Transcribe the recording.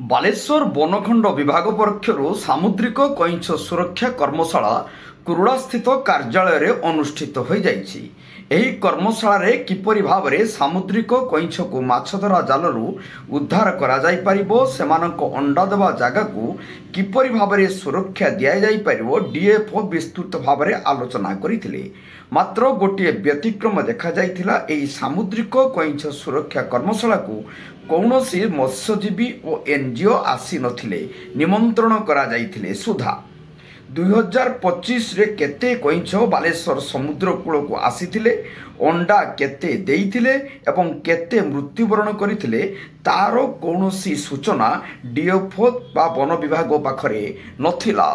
ବାଲେଶ୍ୱର ବନଖଣ୍ଡ ବିଭାଗ ପକ୍ଷରୁ ସାମୁଦ୍ରିକ କଇଁଛ ସୁରକ୍ଷା କର୍ମଶାଳା କୁରୁଡ଼ାସ୍ଥିତ କାର୍ଯ୍ୟାଳୟରେ ଅନୁଷ୍ଠିତ ହୋଇଯାଇଛି। ଏହି କର୍ମଶାଳାରେ କିପରି ଭାବରେ ସାମୁଦ୍ରିକ କଇଁଛକୁ ମାଛଧରା ଜାଲରୁ ଉଦ୍ଧାର କରାଯାଇପାରିବ, ସେମାନଙ୍କ ଅଣ୍ଡା ଦେବା ଜାଗାକୁ କିପରି ଭାବରେ ସୁରକ୍ଷା ଦିଆଯାଇପାରିବ, ଡିଏଫ୍ଓ ବିସ୍ତୃତ ଭାବରେ ଆଲୋଚନା କରିଥିଲେ। ମାତ୍ର ଗୋଟିଏ ବ୍ୟତିକ୍ରମ ଦେଖାଯାଇଥିଲା। ଏହି ସାମୁଦ୍ରିକ କଇଁଛ ସୁରକ୍ଷା କର୍ମଶାଳାକୁ କୌଣସି ମତ୍ସ୍ୟଜୀବୀ ଓ ଏନ୍ଜିଓ ଆସିନଥିଲେ। ନିମନ୍ତ୍ରଣ କରାଯାଇଥିଲେ ସୁଦ୍ଧା 2025ରେ କେତେ କଇଁଛ ବାଲେଶ୍ୱର ସମୁଦ୍ର କୂଳକୁ ଆସିଥିଲେ, ଅଣ୍ଡା କେତେ ଦେଇଥିଲେ ଏବଂ କେତେ ମୃତ୍ୟୁବରଣ କରିଥିଲେ, ତାର କୌଣସି ସୂଚନା ଡିଏଫ୍ଓ ବା ବନ ବିଭାଗ ପାଖରେ ନଥିଲା।